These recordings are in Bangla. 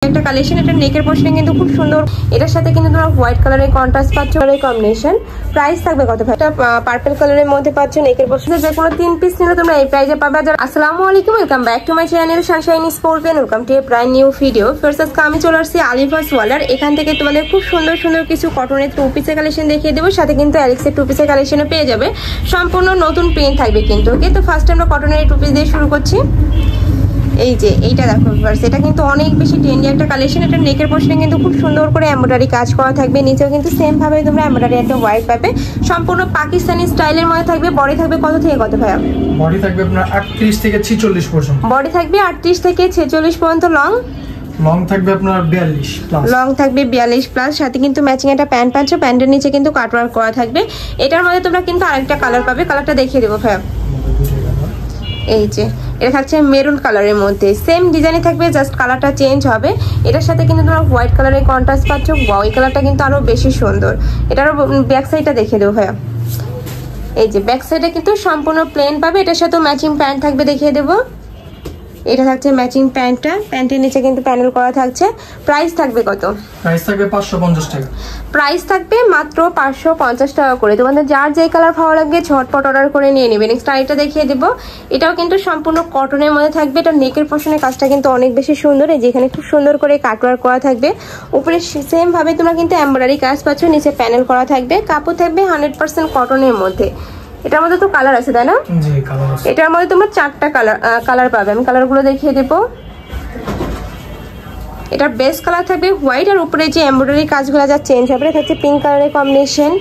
একটা কালেকশন, এটা নেকের পোর্শনে কিন্তু খুব সুন্দর। এটার সাথে কিন্তু তোমরা হোয়াইট কালারের কন্ট্রাস্ট পাচ্ছ, কম্বিনেশন। প্রাইস থাকবে কত ভাই? এটা পার্পল কালারের মধ্যে পাচ্ছ নেকের পোর্শনে। যে কোনো 3 পিস নিলে তোমরা এই প্রাইসে পাবে। আসসালামু আলাইকুম, welcome back to my channel Sunshine sports, welcome to A brand new video. First আজকে আমি চলে আসছি আলিভাস ওয়ালার। এখান থেকে তোমাদের খুব সুন্দর সুন্দর কিছু কটনের 2 পিসের কালেকশন দেখিয়ে দেবো, সাথে কিন্তু অ্যালেক্সের 2 পিসের কালেকশনও পেয়ে যাবে। সম্পূর্ণ নতুন প্রিন্ট থাকবে কিন্তু। ওকে, তো ফার্স্ট আমরা কটনের 2 পিস দিয়ে শুরু করছি। এই যে এইটা দেখো ভিউয়ার্স, এটা কিন্তু অনেক বেশি ট্রেন্ডি একটা কালেকশন। এটা নেকের পোর্শনে কিন্তু খুব সুন্দর করে এমব্রয়ডারি কাজ করা থাকবে, নিচেও কিন্তু সেম ভাবে তোমরা এমব্রয়ডারি একটা ওয়ার্ক পাবে। সম্পূর্ণ পাকিস্তানি স্টাইলের মধ্যে থাকবে। বডি থাকবে কত থেকে কত ভাইয়া? বডি থাকবে আপনার 38 থেকে 46 পর্যন্ত। বডি থাকবে 38 থেকে 46 পর্যন্ত। লং থাকবে আপনার 42 প্লাস। লং থাকবে 42 প্লাস, সাথে কিন্তু ম্যাচিং একটা প্যান্ট পাচ্ছ। প্যান্টের নিচে কিন্তু কাটওয়ার্ক করা থাকবে। এটার মধ্যে তোমরা কিন্তু আরেকটা কালার পাবে, কালারটা দেখিয়ে দেবো ভাইয়া। এই যে এটা থাকছে মেরুন কালারের মধ্যে, সেম ডিজাইনে থাকবে, জাস্ট কালারটা চেঞ্জ হবে। এটার সাথে কিন্তু তোমরা হোয়াইট কালারের কন্ট্রাস্ট পাচ্ছ। ওয়াও, এই কালারটা কিন্তু আরো বেশি সুন্দর। এটারও ব্যাক সাইডটা দেখে দেবো ভাইয়া। এই যে ব্যাক সাইডে কিন্তু সম্পূর্ণ প্লেন পাবে, এটার সাথে ম্যাচিং প্যান্ট থাকবে, দেখিয়ে দেবো। এটা থাকছে ম্যাচিং প্যান্টটা, প্যান্টের নিচে কিন্তু প্যানেল করা থাকছে। প্রাইস থাকবে কত? প্রাইস থাকবে 550 টাকা। প্রাইস থাকবে মাত্র 550 টাকা করে। তোমাদের যার যেই কালার ভালো লাগবে ঝটপট অর্ডার করে নিয়ে নেবে। নেক্সট আইটা দেখিয়ে দেবো। এটাও কিন্তু সম্পূর্ণ কটনের মধ্যে থাকবে। এটা নেকের পোর্শনের কাজটা কিন্তু অনেক বেশি সুন্দর। এই যেখানে খুব সুন্দর করে কাটওয়ার্ক করা থাকবে। উপরে সেম ভাবে তোমরা কিন্তু এমব্রয়ডারি কাজ পাচ্ছ, নিচে প্যানেল করা থাকবে। কাপড় থাকবে 100% কটনের মধ্যে। এটার মধ্যে তো কালার আছে তাই না? জি, কালার আছে। এটার মধ্যে তোমরা 4টা কালার পাবে। আমি কালারগুলো দেখিয়ে দেবো। এটার বেস্ট কালার থাকবে হোয়াইট, আর উপরে যে এমব্রয়ডারি কাজগুলো যা চেঞ্জ হবে এটা থাকছে পিঙ্ক কালারের কম্বিনেশন।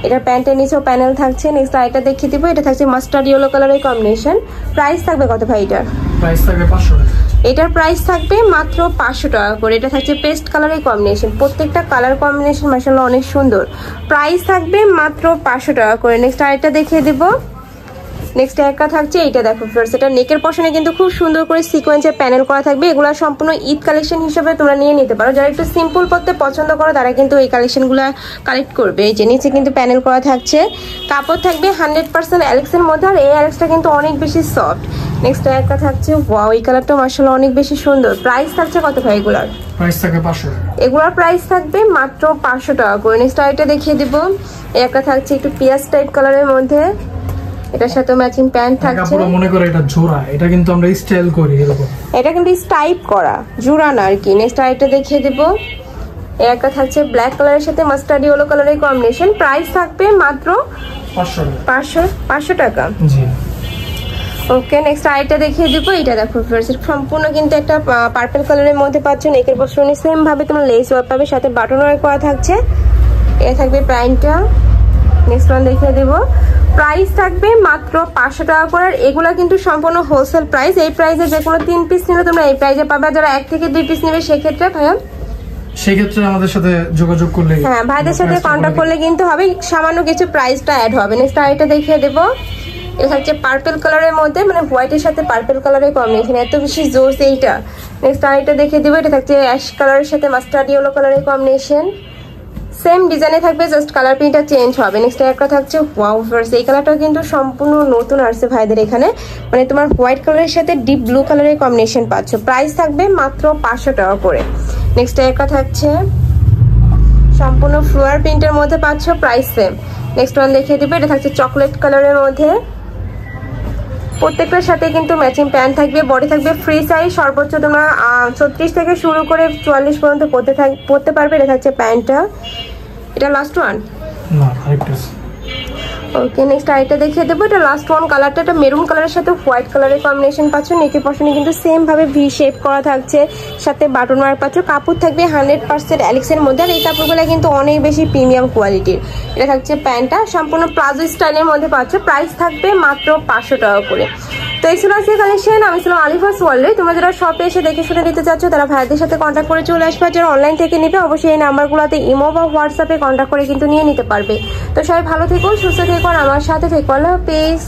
এটার প্যান্টের নিচেও প্যানেল থাকছে। নেক্সট আইটা দেখিয়ে দিব। এটা থাকছে মাস্টার্ড ইয়েলো কালারের কম্বিনেশন। প্রাইস থাকবে কত ভাই এটার? প্রাইস থাকবে 500 টাকা। এটার প্রাইস থাকবে মাত্র 500 টাকা করে। এটা থাকছে পেস্ট কালারের কম্বিনেশন। প্রত্যেকটা কালার কম্বিনেশন মাশাআল্লাহ অনেক সুন্দর। প্রাইস থাকবে মাত্র 500 টাকা করে। নেক্সট আইটা দেখিয়ে দিব। নেক্সট একটা থাকছে এইটা দেখো ফ্রেন্ডস, এটা নেকের পোর্শনে কিন্তু খুব সুন্দর করে সিকোয়েন্সের প্যানেল করা থাকবে। এগুলো সম্পূর্ণ ঈদ কালেকশন হিসেবে তোমরা নিয়ে নিতে পারো। যারা একটু সিম্পল পড়তে পছন্দ করো তারা কিন্তু এই কালেকশনগুলো কালেক্ট করবে। এই যে নিচে কিন্তু প্যানেল করা থাকছে। কাপড় থাকবে 100% অ্যালেক্সের মধ্যে, আর এই অ্যালেক্সটা কিন্তু অনেক বেশি সফট। নেক্সট একটা থাকছে ওয়াও, এই কালারটা মাশাআল্লাহ অনেক বেশি সুন্দর। প্রাইস থাকছে কত ভাই এগুলার? প্রাইস থাকবে 500 টাকা। এগুলার প্রাইস থাকবে মাত্র 500 টাকা করে। নেক্সট আইটা দেখিয়ে দিব। এই একটা থাকছে একটু পিয়াজ টাইপ কালারের মধ্যে, এটার সাথে ম্যাচিং প্যান্ট থাকছে। পুরো মনে করে এটা জোড়া, এটা কিন্তু আমরা স্টাইল করি এরকম। এটা কিন্তু টাইপ করা জোড়া না আর কি। নেক্সট আইটা দেখিয়ে দেব। এই একটা থাকছে ব্ল্যাক কালারের সাথে মাস্টার্ড ইয়েলো কালারের কম্বিনেশন। প্রাইস থাকবে মাত্র 500 টাকা। জি, ওকে, নেক্সট আইটা দেখিয়ে দিব। এটা দেখো সম্পূর্ণ কিন্তু একটা পার্পল কালারের মধ্যে পাচ্ছ। নেকের পোর্শনে সেম ভাবে তোমরা লেস ওয়ার্ক পাবে, সাথে বাটন ওয়ার্ক করা থাকছে। এটা থাকবে প্যান্টটা। নেক্সট ওয়ান দেখিয়ে দেব। প্রাইস থাকবে মাত্র 500 টাকা করে। আর এগুলা কিন্তু সম্পূর্ণ হোলসেল প্রাইস। এই প্রাইসে যে কোনো 3 পিস নিলে তোমরা এই প্রাইসে পাবে। যারা 1 থেকে 2 পিস নেবে সেক্ষেত্রে ভাইয়া, সেক্ষেত্রে আমাদের সাথে যোগাযোগ করলে, হ্যাঁ ভাইদের সাথে কন্ট্যাক্ট করলে কিন্তু হবে, সামান্য কিছু প্রাইসটা অ্যাড হবে। নেক্সট আইটা দেখিয়ে দেব। এটা হচ্ছে পার্পল কালারের মধ্যে, মানে হোয়াইটের সাথে পার্পল কালারের কম্বিনেশন, এত বেশি জোস এইটা। নেক্সট আইটা দেখিয়ে দেবো। এটা থাকছে অ্যাশ কালারের সাথে মাস্টার্ড ইয়েলো কালারের কম্বিনেশন। সেম ডিজাইনে থাকবে, জাস্ট কালার প্রিন্টটা চেঞ্জ হবে। নেক্সট একটা থাকছে ওয়াও ফার্স, এই কালারটাও কিন্তু সম্পূর্ণ নতুন আসছে ভাইদের এখানে। মানে তোমার হোয়াইট কালারের সাথে ডিপ ব্লু কালারের কম্বিনেশন পাচ্ছ। প্রাইস থাকবে মাত্র 500 টাকা করে। নেক্সট একটা থাকছে সম্পূর্ণ ফ্লোয়ার প্রিন্টের মধ্যে পাচ্ছ, প্রাইস সেম। নেক্সট ওয়ান দেখিয়ে দিবে। এটা থাকছে চকলেট কালারের মধ্যে। প্রত্যেকটার সাথে কিন্তু ম্যাচিং প্যান্ট থাকবে। বডি থাকবে ফ্রি সাইজ, সর্বোচ্চ তোমরা 36 থেকে শুরু করে 44 পর্যন্ত পড়তে পারবে। এটা থাকছে প্যান্টটা। এটা লাস্ট ওয়ান না, আরেকটা। ওকে, নেক্সট আইটা দেখিয়ে দেবো। এটা লাস্ট ওয়ান কালারটা, এটা মেরুন কালারের সাথে হোয়াইট কালারের কম্বিনেশন পাচ্ছ। নেকের পোর্শনে কিন্তু সেম ভাবে ভি শেপ করা থাকছে, সাথে বাটন ওয়ার্ক পাচ্ছ। কাপড় থাকবে 100% অ্যালেক্সের মধ্যে, আর এই কাপড়গুলো কিন্তু অনেক বেশি প্রিমিয়াম কোয়ালিটির। এটা থাকছে প্যান্টটা, সম্পূর্ণ প্লাজো স্টাইলের মধ্যে পাচ্ছ। প্রাইস থাকবে মাত্র 500 টাকা করে। তো এই ছিল আজকে কালেকশন। আমি ছিলাম আলিভাস ওয়ার্ল্ডে। তোমরা যারা শপে এসে দেখে শুনে নিতে চাচ্ছ তারা ভাইদের সাথে কন্ট্যাক্ট করে চলে আসবে। যারা অনলাইন থেকে নিবে অবশ্যই এই নাম্বারগুলোতে ইমো বা হোয়াটসঅ্যাপে কন্ট্যাক্ট করে কিন্তু নিয়ে নিতে পারবে। তো সবাই ভালো থেকো, সুস্থ থেকো, আর আমার সাথে থেকো। আল্লাহ হাফেজ।